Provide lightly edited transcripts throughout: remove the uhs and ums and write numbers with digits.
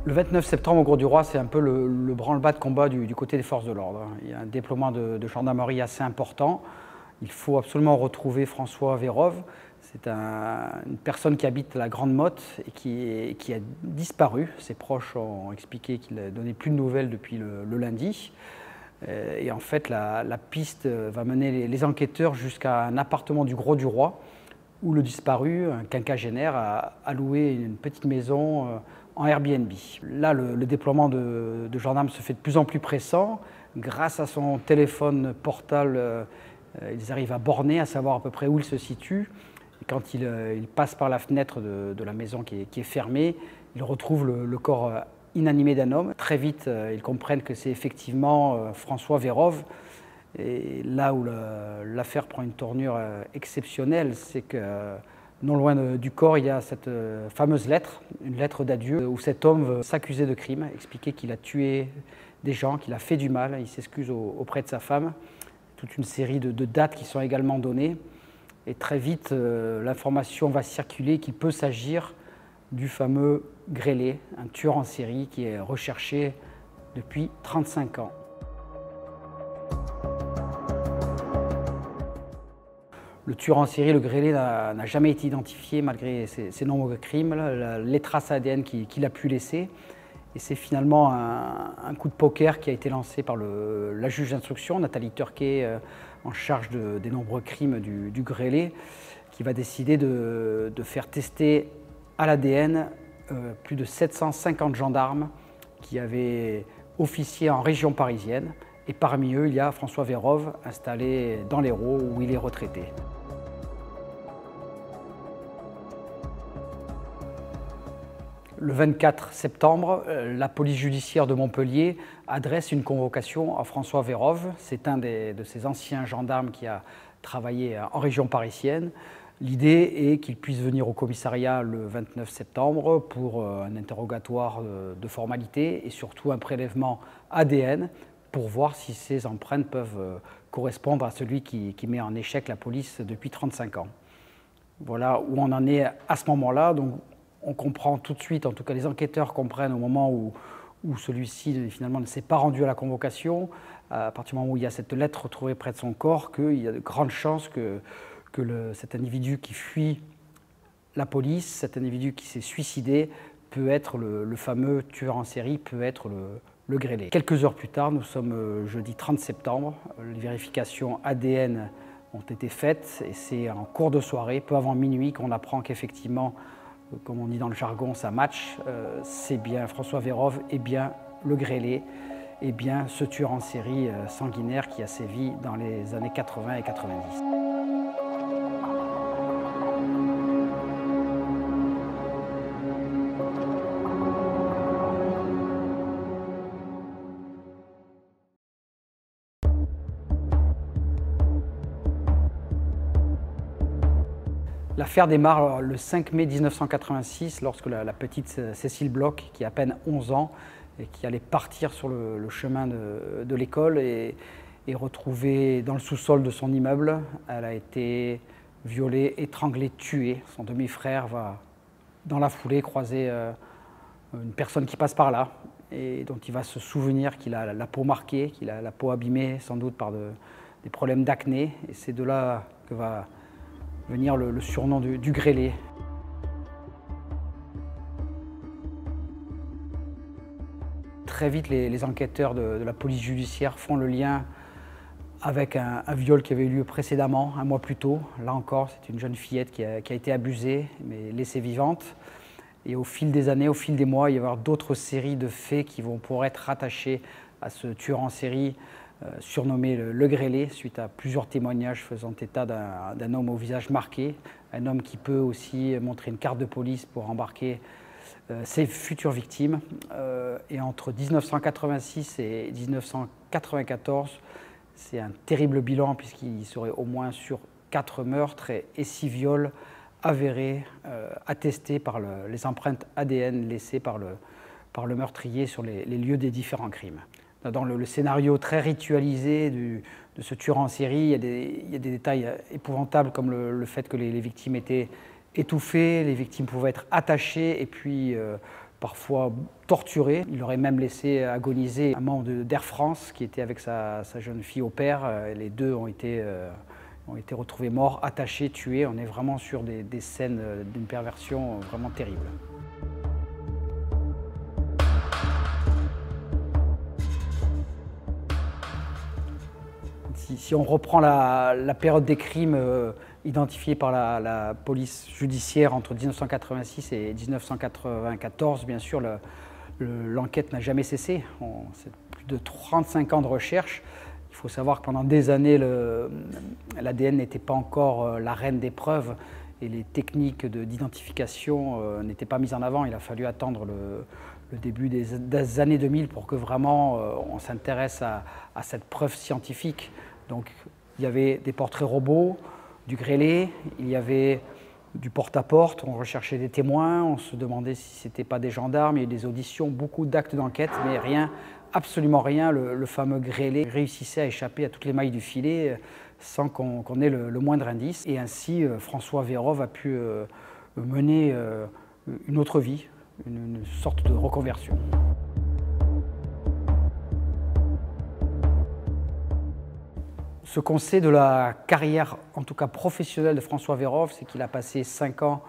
Le 29 septembre au Grau-du-Roi, c'est un peu le branle-bas de combat du côté des forces de l'ordre. Il y a un déploiement de gendarmerie assez important. Il faut absolument retrouver François Vérove. C'est une personne qui habite la Grande Motte et qui a disparu. Ses proches ont expliqué qu'il ne donnait plus de nouvelles depuis le lundi. Et en fait, la piste va mener les enquêteurs jusqu'à un appartement du Grau-du-Roi où le disparu, un quinquagénaire, a loué une petite maison en Airbnb. Là, le déploiement de gendarmes se fait de plus en plus pressant. Grâce à son téléphone portable, ils arrivent à borner, à savoir à peu près où il se situe. Et quand il passe par la fenêtre de la maison qui est fermée, ils retrouvent le corps inanimé d'un homme. Très vite, ils comprennent que c'est effectivement François Vérove. Et là où l'affaire prend une tournure exceptionnelle, c'est que non loin du corps, il y a cette fameuse lettre, une lettre d'adieu, où cet homme veut s'accuser de crime, expliquer qu'il a tué des gens, qu'il a fait du mal, il s'excuse auprès de sa femme. Toute une série de dates qui sont également données. Et très vite, l'information va circuler qu'il peut s'agir du fameux grêlé, un tueur en série qui est recherché depuis 35 ans. Le tueur en série, le grêlé, n'a jamais été identifié malgré ses nombreux crimes, les traces ADN qu'il a pu laisser. Et c'est finalement un coup de poker qui a été lancé par la juge d'instruction, Nathalie Turquet, en charge des nombreux crimes du grêlé, qui va décider de faire tester à l'ADN plus de 750 gendarmes qui avaient officié en région parisienne. Et parmi eux, il y a François Vérove, installé dans l'Hérault, où il est retraité. Le 24 septembre, la police judiciaire de Montpellier adresse une convocation à François Vérove. C'est un de ces anciens gendarmes qui a travaillé en région parisienne. L'idée est qu'il puisse venir au commissariat le 29 septembre pour un interrogatoire de formalité et surtout un prélèvement ADN pour voir si ces empreintes peuvent correspondre à celui qui met en échec la police depuis 35 ans. Voilà où on en est à ce moment-là. Donc, on comprend tout de suite, en tout cas les enquêteurs comprennent au moment où celui-ci finalement ne s'est pas rendu à la convocation, à partir du moment où il y a cette lettre retrouvée près de son corps, qu'il y a de grandes chances que cet individu qui fuit la police, cet individu qui s'est suicidé, peut être le fameux tueur en série, peut être le grêlé. Quelques heures plus tard, nous sommes jeudi 30 septembre, les vérifications ADN ont été faites et c'est en cours de soirée, peu avant minuit, qu'on apprend qu'effectivement, comme on dit dans le jargon, ça match, c'est bien François Vérove et bien le grêlé, et bien ce tueur en série sanguinaire qui a sévi dans les années 80 et 90. L'affaire démarre le 5 mai 1986 lorsque la petite Cécile Bloch, qui a à peine 11 ans et qui allait partir sur le chemin de l'école, est retrouvée dans le sous-sol de son immeuble. Elle a été violée, étranglée, tuée. Son demi-frère va dans la foulée croiser une personne qui passe par là et dont il va se souvenir qu'il a la peau marquée, qu'il a la peau abîmée sans doute par des problèmes d'acné. Et c'est de là que va venir le surnom du grêlé. Très vite, les enquêteurs de la police judiciaire font le lien avec un viol qui avait eu lieu précédemment, un mois plus tôt. Là encore, c'est une jeune fillette qui a été abusée, mais laissée vivante. Et au fil des années, au fil des mois, il va y avoir d'autres séries de faits qui vont pouvoir être rattachés à ce tueur en série, surnommé le grêlé, suite à plusieurs témoignages faisant état d'un homme au visage marqué, un homme qui peut aussi montrer une carte de police pour embarquer ses futures victimes. Et entre 1986 et 1994, c'est un terrible bilan puisqu'il serait au moins sur 4 meurtres et 6 viols avérés, attestés par les empreintes ADN laissées par le meurtrier sur les lieux des différents crimes. Dans le scénario très ritualisé de ce tueur en série, il y a des détails épouvantables comme le fait que les victimes étaient étouffées, les victimes pouvaient être attachées et puis parfois torturé. Il aurait même laissé agoniser un membre d'Air France qui était avec sa jeune fille au père. Les deux ont été retrouvés morts, attachés, tués. On est vraiment sur des scènes d'une perversion vraiment terrible. Si on reprend la période des crimes identifiés par la police judiciaire entre 1986 et 1994, bien sûr, l'enquête n'a jamais cessé. C'est plus de 35 ans de recherche. Il faut savoir que pendant des années, l'ADN n'était pas encore la reine des preuves et les techniques d'identification n'étaient pas mises en avant. Il a fallu attendre le début des années 2000 pour que vraiment on s'intéresse à cette preuve scientifique. Donc il y avait des portraits robots, du grêlé, il y avait du porte-à-porte, on recherchait des témoins, on se demandait si ce n'était pas des gendarmes, il y a eu des auditions, beaucoup d'actes d'enquête, mais rien, absolument rien. Le fameux grêlé réussissait à échapper à toutes les mailles du filet sans qu'on ait le moindre indice. Et ainsi, François Vérove a pu mener une autre vie, une sorte de reconversion. Ce qu'on sait de la carrière, en tout cas professionnelle, de François Vérove, c'est qu'il a passé 5 ans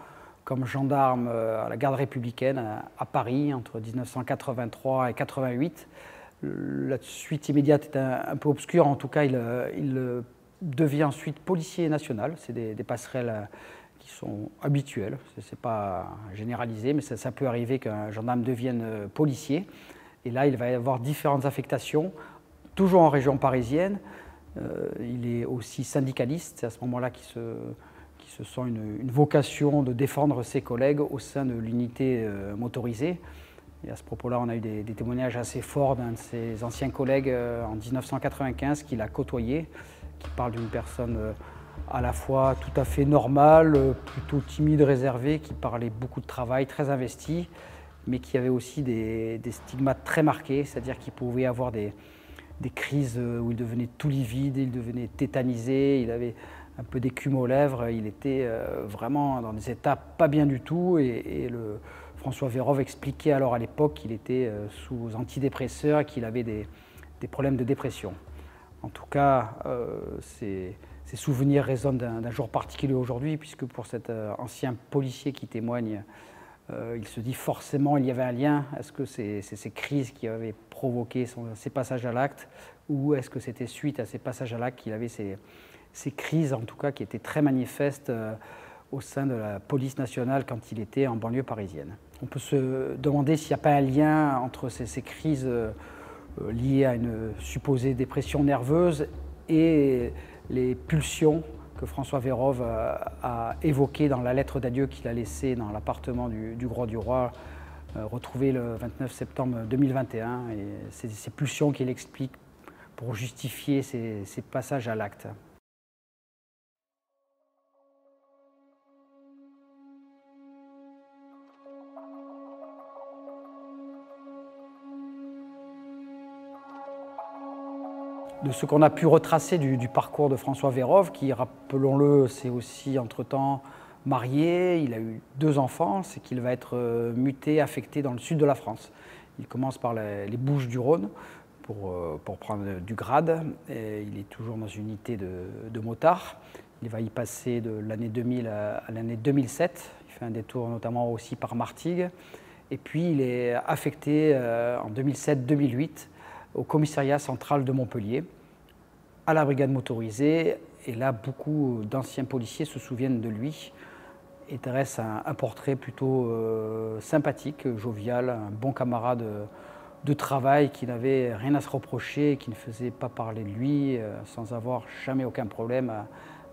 comme gendarme à la garde républicaine à Paris entre 1983 et 1988. La suite immédiate est un peu obscure, en tout cas il devient ensuite policier national. C'est des passerelles qui sont habituelles, ce n'est pas généralisé, mais ça peut arriver qu'un gendarme devienne policier. Et là, il va y avoir différentes affectations, toujours en région parisienne. Il est aussi syndicaliste, c'est à ce moment-là qu'il se sent une vocation de défendre ses collègues au sein de l'unité motorisée. Et à ce propos-là, on a eu des témoignages assez forts d'un de ses anciens collègues en 1995 qu'il a côtoyé, qui parle d'une personne à la fois tout à fait normale, plutôt timide, réservée, qui parlait beaucoup de travail, très investi, mais qui avait aussi des stigmates très marqués, c'est-à-dire qu'il pouvait avoir des crises où il devenait tout livide, il devenait tétanisé, il avait un peu d'écume aux lèvres, il était vraiment dans des états pas bien du tout. Et François Vérove expliquait alors à l'époque qu'il était sous antidépresseurs et qu'il avait des problèmes de dépression. En tout cas, ces souvenirs résonnent d'un jour particulier aujourd'hui, puisque pour cet ancien policier qui témoigne, il se dit forcément il y avait un lien. Est-ce que c'est ces crises qui avaient provoqué ces passages à l'acte, ou est-ce que c'était suite à ces passages à l'acte qu'il avait ces crises, en tout cas, qui étaient très manifestes au sein de la police nationale quand il était en banlieue parisienne. On peut se demander s'il n'y a pas un lien entre ces crises liées à une supposée dépression nerveuse et les pulsions que François Vérove a évoquées dans la lettre d'adieu qu'il a laissée dans l'appartement du Grau du Roi, retrouvée le 29 septembre 2021. Et c'est ces pulsions qu'il explique pour justifier ces passages à l'acte. De ce qu'on a pu retracer du parcours de François Vérove, qui, rappelons-le, s'est aussi entre-temps marié, il a eu 2 enfants, c'est qu'il va être muté, affecté dans le sud de la France. Il commence par les Bouches-du-Rhône pour prendre du grade, et il est toujours dans une unité de motards. Il va y passer de l'année 2000 à l'année 2007, il fait un détour notamment aussi par Martigues, et puis il est affecté en 2007-2008 au commissariat central de Montpellier, à la brigade motorisée. Et là, beaucoup d'anciens policiers se souviennent de lui et dressent un portrait plutôt sympathique, jovial, un bon camarade de travail qui n'avait rien à se reprocher, qui ne faisait pas parler de lui, sans avoir jamais aucun problème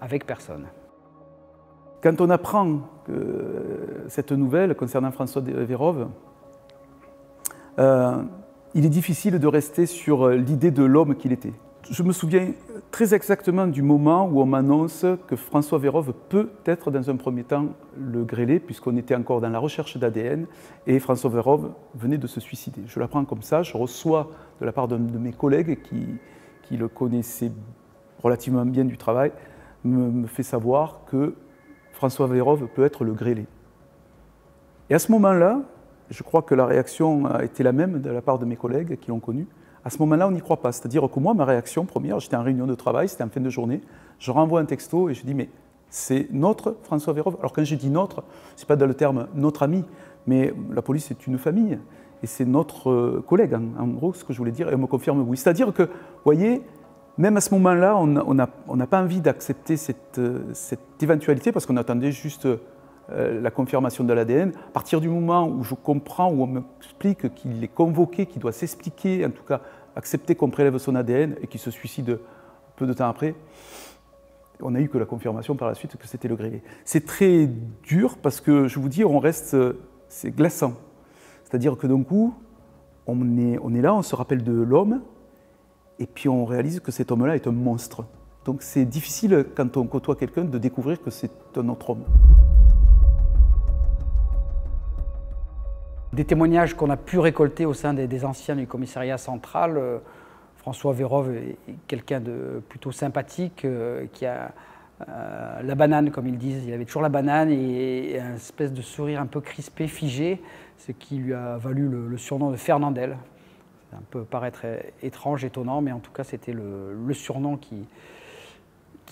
avec personne. Quand on apprend cette nouvelle concernant François Vérove, il est difficile de rester sur l'idée de l'homme qu'il était. Je me souviens très exactement du moment où on m'annonce que François Vérove peut être dans un premier temps le grêlé, puisqu'on était encore dans la recherche d'ADN, et François Vérove venait de se suicider. Je l'apprends comme ça, je reçois de la part d'un de mes collègues qui le connaissait relativement bien du travail, me fait savoir que François Vérove peut être le grêlé. Et à ce moment-là, je crois que la réaction a été la même de la part de mes collègues qui l'ont connu. À ce moment-là, on n'y croit pas. C'est-à-dire que moi, ma réaction première, j'étais en réunion de travail, c'était en fin de journée, je renvoie un texto et je dis, mais c'est notre François Vérove. Alors quand je dis notre, ce n'est pas dans le terme notre ami, mais la police est une famille et c'est notre collègue, en gros, ce que je voulais dire, et on me confirme oui. C'est-à-dire que, vous voyez, même à ce moment-là, on n'a pas envie d'accepter cette éventualité parce qu'on attendait juste la confirmation de l'ADN. À partir du moment où je comprends, où on m'explique qu'il est convoqué, qu'il doit s'expliquer, en tout cas accepter qu'on prélève son ADN et qu'il se suicide peu de temps après, on n'a eu que la confirmation par la suite que c'était le grêlé. C'est très dur parce que, je vous dis, on reste, c'est glaçant. C'est-à-dire que d'un coup, on est là, on se rappelle de l'homme, et puis on réalise que cet homme-là est un monstre. Donc c'est difficile, quand on côtoie quelqu'un, de découvrir que c'est un autre homme. Des témoignages qu'on a pu récolter au sein des anciens du commissariat central, François Vérove est quelqu'un de plutôt sympathique, qui a la banane, comme ils disent. Il avait toujours la banane et une espèce de sourire un peu crispé, figé, ce qui lui a valu le surnom de Fernandel. Ça peut paraître étrange, étonnant, mais en tout cas, c'était le surnom qui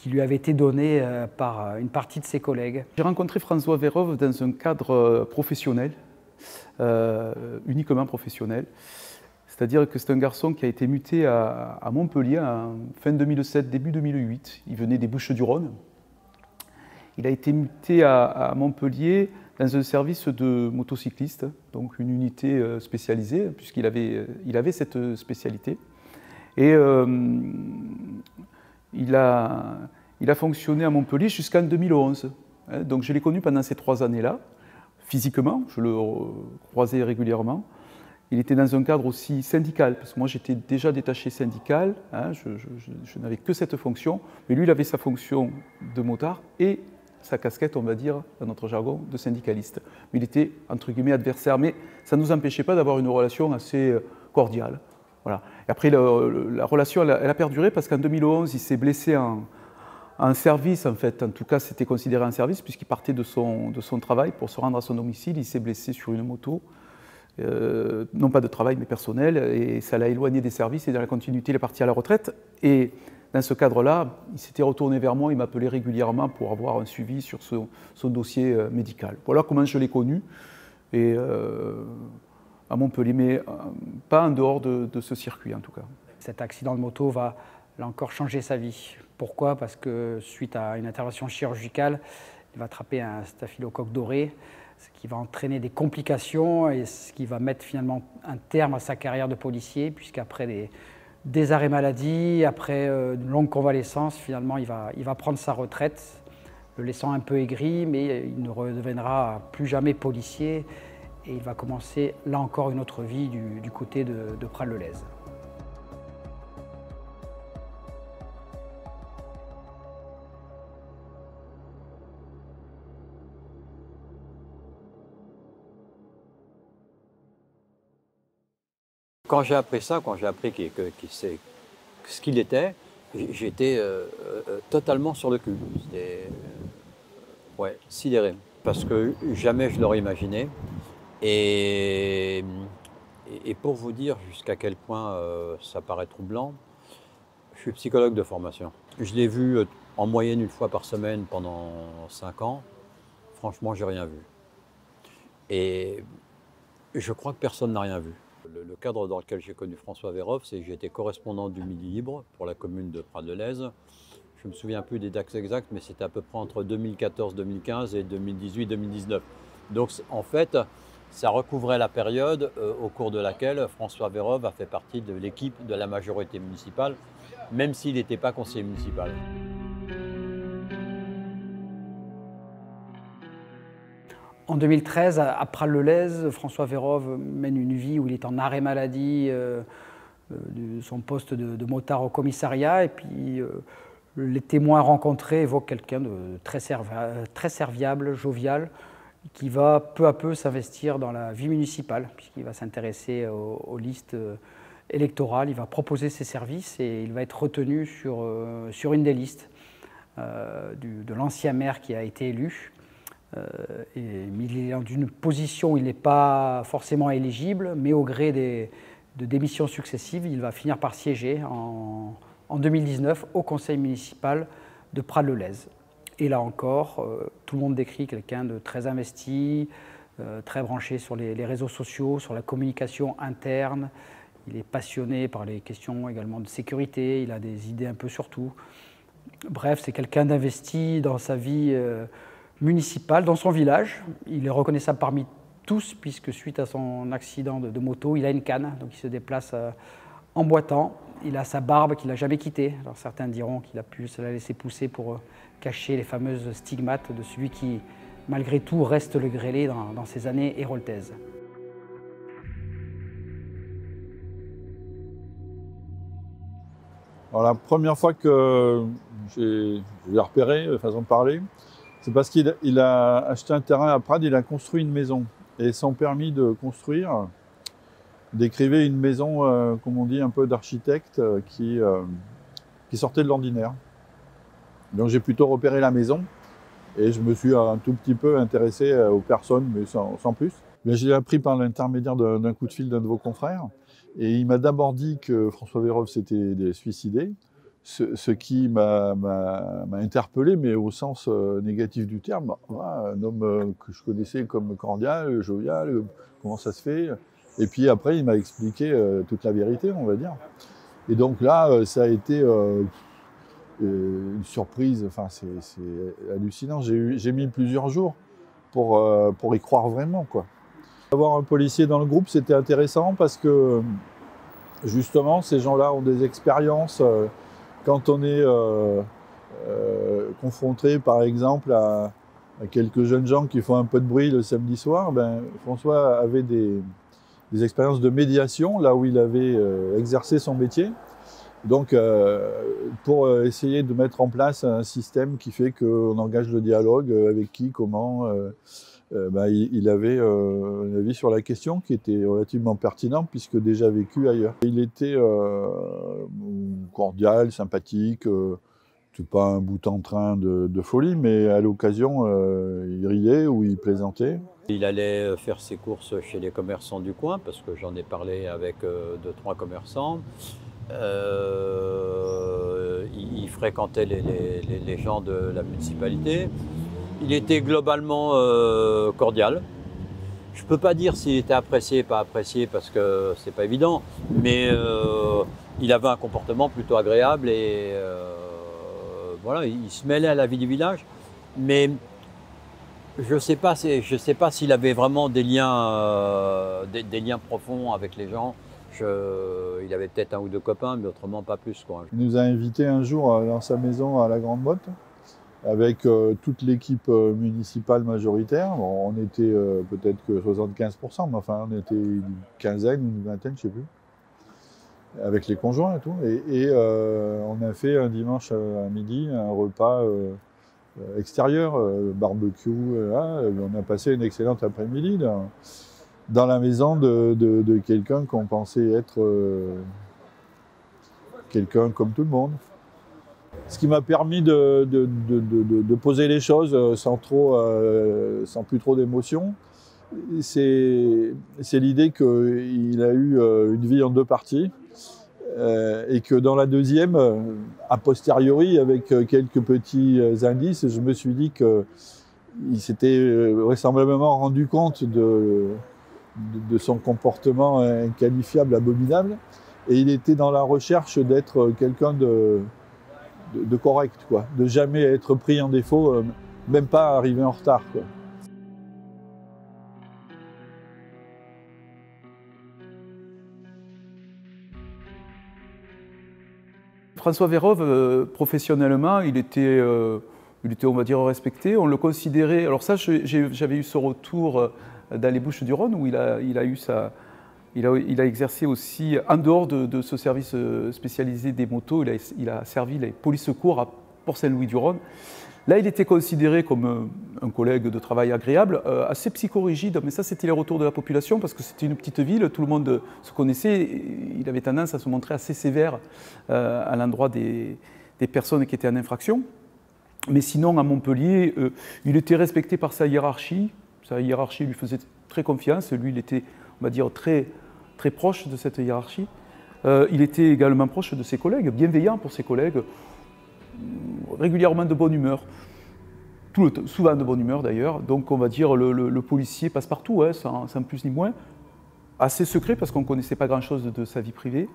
lui avait été donné par une partie de ses collègues. J'ai rencontré François Vérove dans un cadre professionnel, uniquement professionnel. C'est-à-dire que c'est un garçon qui a été muté à Montpellier en fin 2007, début 2008. Il venait des Bouches-du-Rhône. Il a été muté à Montpellier dans un service de motocycliste, donc une unité spécialisée, puisqu'il avait cette spécialité. Et il a fonctionné à Montpellier jusqu'en 2011. Donc je l'ai connu pendant ces 3 années-là, physiquement, je le croisais régulièrement. Il était dans un cadre aussi syndical, parce que moi j'étais déjà détaché syndical, je n'avais que cette fonction, mais lui il avait sa fonction de motard et sa casquette, on va dire, dans notre jargon, de syndicaliste. Mais il était, entre guillemets, adversaire, mais ça ne nous empêchait pas d'avoir une relation assez cordiale. Voilà. Et après, la relation, elle a perduré parce qu'en 2011, il s'est blessé en service, en fait. En tout cas, c'était considéré un service, puisqu'il partait de son travail pour se rendre à son domicile. Il s'est blessé sur une moto. Non pas de travail mais personnel, et ça l'a éloigné des services, et dans la continuité il est parti à la retraite. Et dans ce cadre-là, il s'était retourné vers moi, il m'appelait régulièrement pour avoir un suivi sur son dossier médical. Voilà comment je l'ai connu, et à Montpellier, mais pas en dehors de ce circuit en tout cas. Cet accident de moto va là encore changer sa vie. Pourquoi? Parce que suite à une intervention chirurgicale, il va attraper un staphylocoque doré, ce qui va entraîner des complications et ce qui va mettre finalement un terme à sa carrière de policier, puisqu'après des arrêts maladie, après une longue convalescence, finalement il va prendre sa retraite, le laissant un peu aigri, mais il ne redeviendra plus jamais policier et il va commencer là encore une autre vie du côté de Prades-le-Lez. Quand j'ai appris ça, quand j'ai appris ce qu'il était, j'étais totalement sur le cul. C'était ouais, sidéré. Parce que jamais je l'aurais imaginé. Et pour vous dire jusqu'à quel point ça paraît troublant, je suis psychologue de formation. Je l'ai vu en moyenne 1 fois par semaine pendant 5 ans. Franchement, j'ai rien vu. Et je crois que personne n'a rien vu. Le cadre dans lequel j'ai connu François Vérove, c'est que j'étais correspondant du Midi Libre pour la commune de Prades-le-Lez. Je ne me souviens plus des dates exactes, mais c'était à peu près entre 2014-2015 et 2018-2019. Donc en fait, ça recouvrait la période au cours de laquelle François Vérove a fait partie de l'équipe de la majorité municipale, même s'il n'était pas conseiller municipal. En 2013, à Prades-le-Lez, François Vérove mène une vie où il est en arrêt maladie de son poste de motard au commissariat. Et puis, les témoins rencontrés évoquent quelqu'un de très serviable, jovial, qui va peu à peu s'investir dans la vie municipale, puisqu'il va s'intéresser aux listes électorales, il va proposer ses services et il va être retenu sur une des listes de l'ancien maire qui a été élu. Il est dans une position où il n'est pas forcément éligible, mais au gré de démissions successives, il va finir par siéger en 2019 au conseil municipal de Prades-le-Lez. Et là encore, tout le monde décrit quelqu'un de très investi, très branché sur les réseaux sociaux, sur la communication interne. Il est passionné par les questions également de sécurité, il a des idées un peu sur tout. Bref, c'est quelqu'un d'investi dans sa vie municipale, dans son village. Il est reconnaissable parmi tous, puisque suite à son accident de moto, il a une canne, donc il se déplace en boitant. Il a sa barbe qu'il n'a jamais quittée. Alors certains diront qu'il a pu se la laisser pousser pour cacher les fameuses stigmates de celui qui, malgré tout, reste le grêlé dans ces années héroltaises. Alors, la première fois que j'ai repéré, façon de parler, c'est parce qu'il a acheté un terrain à Prades, il a construit une maison. Et son permis de construire décrivait une maison, comme on dit, un peu d'architecte qui sortait de l'ordinaire. Donc j'ai plutôt repéré la maison et je me suis un tout petit peu intéressé aux personnes, mais sans plus. Mais je l'ai appris par l'intermédiaire d'un coup de fil d'un de vos confrères. Et il m'a d'abord dit que François Vérove s'était suicidé, ce qui m'a interpellé, mais au sens négatif du terme. Un homme que je connaissais comme cordial, jovial, comment ça se fait? Et puis après, il m'a expliqué toute la vérité, on va dire. Et donc là, ça a été une surprise, enfin, c'est hallucinant. J'ai mis plusieurs jours pour y croire vraiment, quoi. Avoir un policier dans le groupe, c'était intéressant parce que justement, ces gens-là ont des expériences. Quand on est confronté, par exemple, à quelques jeunes gens qui font un peu de bruit le samedi soir, ben, François avait des expériences de médiation, là où il avait exercé son métier. Donc, pour essayer de mettre en place un système qui fait qu'on engage le dialogue, avec qui, comment, il avait un avis sur la question qui était relativement pertinent puisque déjà vécu ailleurs. Il était cordial, sympathique, c'est pas un bout en train de folie, mais à l'occasion, il riait ou il plaisantait. Il allait faire ses courses chez les commerçants du coin, parce que j'en ai parlé avec 2-3 commerçants. Il fréquentait les gens de la municipalité. Il était globalement cordial. Je ne peux pas dire s'il était apprécié, pas apprécié, parce que c'est pas évident, mais il avait un comportement plutôt agréable et voilà, il se mêlait à la vie du village. Mais je ne sais pas s'il avait vraiment des liens profonds avec les gens. Il avait peut-être un ou deux copains, mais autrement pas plus, quoi. Il nous a invités un jour dans sa maison à la Grande Motte, avec toute l'équipe municipale majoritaire. Bon, on était peut-être que 75%, mais enfin on était une quinzaine, une vingtaine, je ne sais plus, avec les conjoints et tout. Et on a fait un dimanche à midi un repas extérieur, barbecue. On a passé une excellente après-midi dans la maison de quelqu'un qu'on pensait être quelqu'un comme tout le monde. Ce qui m'a permis de poser les choses sans plus trop d'émotion, c'est l'idée qu'il a eu une vie en deux parties et que dans la deuxième, a posteriori, avec quelques petits indices, je me suis dit qu'il s'était vraisemblablement rendu compte de son comportement inqualifiable, abominable, et il était dans la recherche d'être quelqu'un de correct, quoi, de jamais être pris en défaut, même pas arriver en retard, quoi. François Vérove, professionnellement, il était, on va dire, respecté. On le considérait. Alors ça, j'avais eu ce retour dans les Bouches-du-Rhône où il a exercé aussi en dehors de ce service spécialisé des motos. Il a servi les polices secours à Port-Saint-Louis-du-Rhône. Là, il était considéré comme un collègue de travail agréable, assez psychorigide, mais ça, c'était les retours de la population, parce que c'était une petite ville, tout le monde se connaissait. Il avait tendance à se montrer assez sévère à l'endroit des personnes qui étaient en infraction. Mais sinon, à Montpellier, il était respecté par sa hiérarchie. Sa hiérarchie lui faisait très confiance. Lui, il était, on va dire, très, très proche de cette hiérarchie. Il était également proche de ses collègues, bienveillant pour ses collègues, régulièrement de bonne humeur. Souvent de bonne humeur d'ailleurs. Donc, on va dire, le policier passe partout, hein, sans plus ni moins. Assez secret parce qu'on ne connaissait pas grand-chose de sa vie privée.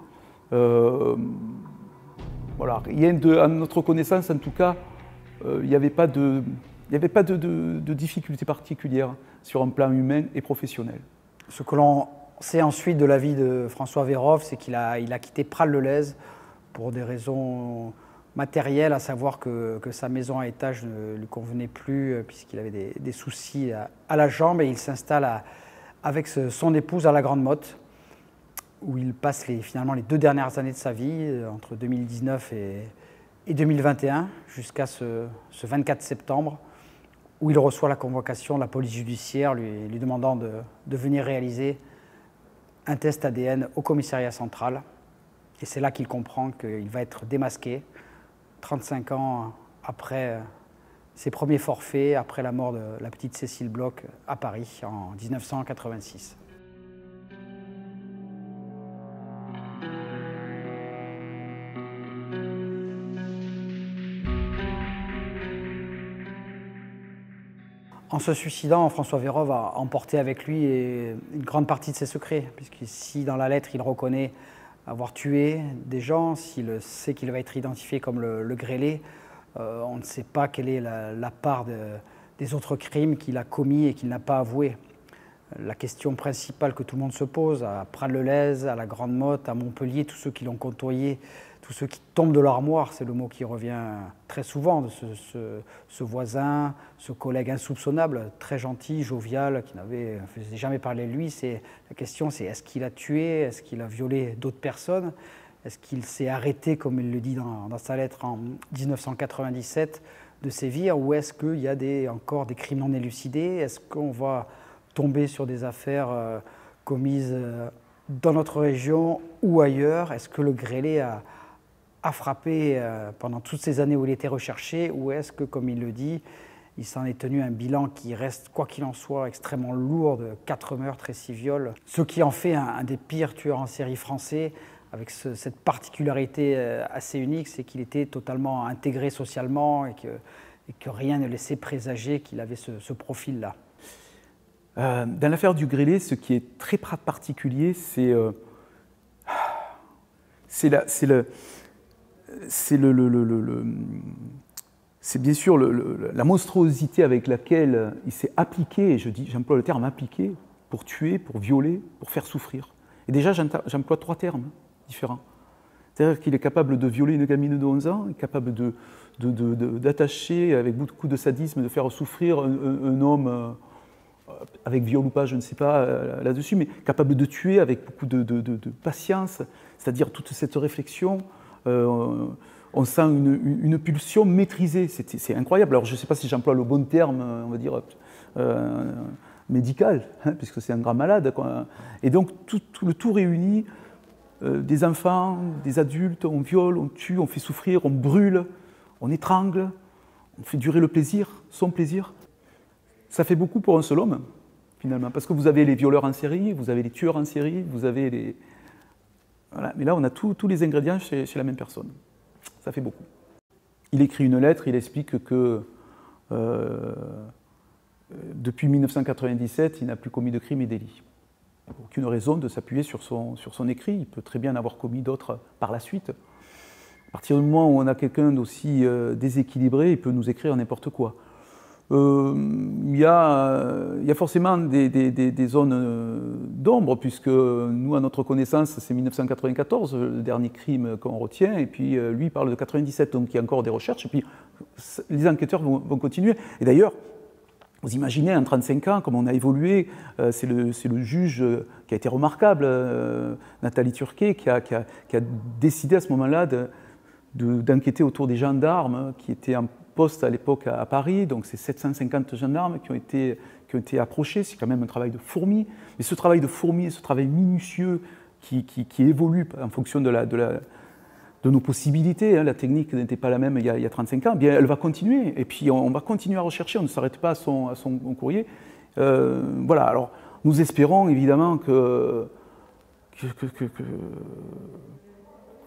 Voilà, rien à notre connaissance, en tout cas, il n'y avait pas de difficultés particulières sur un plan humain et professionnel. Ce que l'on sait ensuite de la vie de François Vérove, c'est qu'il a quitté Prades-le-Lez pour des raisons matérielles, à savoir que sa maison à étage ne lui convenait plus puisqu'il avait des soucis à la jambe, et il s'installe avec son épouse à la Grande Motte, où il passe finalement les 2 dernières années de sa vie, entre 2019 et 2021, jusqu'à ce 24 septembre, où il reçoit la convocation de la police judiciaire lui demandant de venir réaliser un test ADN au commissariat central. Et c'est là qu'il comprend qu'il va être démasqué, 35 ans après ses premiers forfaits, après la mort de la petite Cécile Bloch à Paris en 1986. En se suicidant, François Vérove a emporté avec lui une grande partie de ses secrets, puisque si dans la lettre il reconnaît avoir tué des gens, s'il sait qu'il va être identifié comme le grêlé, on ne sait pas quelle est la part des autres crimes qu'il a commis et qu'il n'a pas avoués. La question principale que tout le monde se pose, à Prades-le-Lez, à la Grande Motte, à Montpellier, tous ceux qui l'ont côtoyé, tous ceux qui tombent de l'armoire, c'est le mot qui revient très souvent, de ce voisin, ce collègue insoupçonnable, très gentil, jovial, qui n'avait jamais parlé de lui. La question, c'est est-ce qu'il a tué, est-ce qu'il a violé d'autres personnes, est-ce qu'il s'est arrêté, comme il le dit dans sa lettre en 1997, de sévir, ou est-ce qu'il y a encore des crimes non élucidés? Est-ce qu'on va tomber sur des affaires commises dans notre région ou ailleurs? Est-ce que le grêlé a frappé pendant toutes ces années où il était recherché, ou est-ce que, comme il le dit, il s'en est tenu un bilan qui reste, quoi qu'il en soit, extrêmement lourd, de 4 meurtres et 6 viols, ce qui en fait un des pires tueurs en série français, avec cette particularité assez unique, c'est qu'il était totalement intégré socialement et que rien ne laissait présager qu'il avait ce profil-là. Dans l'affaire du grêlé, ce qui est très particulier, c'est bien sûr la monstruosité avec laquelle il s'est appliqué, et j'emploie le terme appliqué, pour tuer, pour violer, pour faire souffrir. Et déjà, j'emploie 3 termes différents. C'est-à-dire qu'il est capable de violer une gamine de 11 ans, il est capable d'attacher avec beaucoup de sadisme, de faire souffrir un homme avec viol ou pas, je ne sais pas là-dessus, mais capable de tuer avec beaucoup de patience, c'est-à-dire toute cette réflexion. On sent une pulsion maîtrisée, c'est incroyable. Alors je ne sais pas si j'emploie le bon terme, on va dire médical, hein, puisque c'est un grand malade, quoi. Et donc le tout réuni, des enfants, des adultes, on viole, on tue, on fait souffrir, on brûle, on étrangle, on fait durer le plaisir, son plaisir. Ça fait beaucoup pour un seul homme, finalement, parce que vous avez les violeurs en série, vous avez les tueurs en série, vous avez les... Voilà. Mais là, on a tous les ingrédients chez la même personne. Ça fait beaucoup. Il écrit une lettre, il explique que depuis 1997, il n'a plus commis de crimes et délits. Il n'y a aucune raison de s'appuyer sur son écrit, il peut très bien en avoir commis d'autres par la suite. À partir du moment où on a quelqu'un d'aussi déséquilibré, il peut nous écrire n'importe quoi. Il y a forcément des zones d'ombre, puisque nous, à notre connaissance, c'est 1994, le dernier crime qu'on retient, et puis lui, il parle de 97, donc il y a encore des recherches, et puis les enquêteurs vont continuer. Et d'ailleurs, vous imaginez, en 35 ans, comme on a évolué, c'est le juge qui a été remarquable, Nathalie Turquet, qui a décidé à ce moment-là d'enquêter autour des gendarmes qui étaient en poste à l'époque à Paris. Donc c'est 750 gendarmes qui ont été approchés. C'est quand même un travail de fourmi. Mais ce travail de fourmi, ce travail minutieux qui évolue en fonction de de nos possibilités, hein, la technique n'était pas la même il y a 35 ans, eh bien, elle va continuer. Et puis on va continuer à rechercher, on ne s'arrête pas à son courrier. Voilà, alors nous espérons évidemment que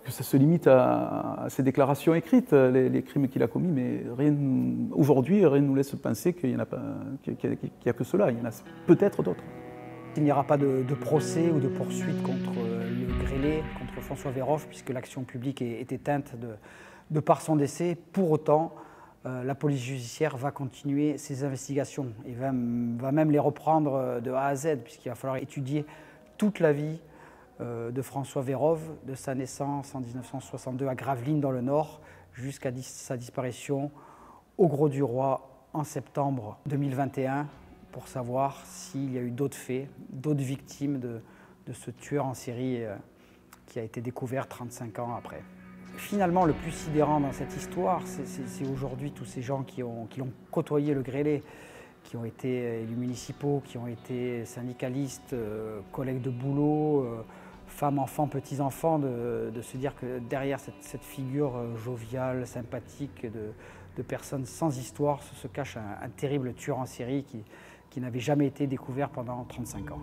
ça se limite à ces déclarations écrites, les crimes qu'il a commis, mais aujourd'hui, rien ne nous laisse penser qu'il n'y a que cela, il y en a peut-être d'autres. Il n'y aura pas de procès ou de poursuite contre le grêlé, contre François Vérove, puisque l'action publique est éteinte de par son décès. Pour autant, la police judiciaire va continuer ses investigations et va même les reprendre de A à Z, puisqu'il va falloir étudier toute la vie de François Vérove, de sa naissance en 1962 à Gravelines dans le Nord, jusqu'à sa disparition au Grau-du-Roi en septembre 2021, pour savoir s'il y a eu d'autres faits, d'autres victimes de ce tueur en série qui a été découvert 35 ans après. Finalement, le plus sidérant dans cette histoire, c'est aujourd'hui tous ces gens qui ont côtoyé le grêlé, qui ont été élus municipaux, qui ont été syndicalistes, collègues de boulot, femmes, enfants, petits-enfants, de se dire que derrière cette figure joviale, sympathique de personnes sans histoire se cache un terrible tueur en série qui n'avait jamais été découvert pendant 35 ans.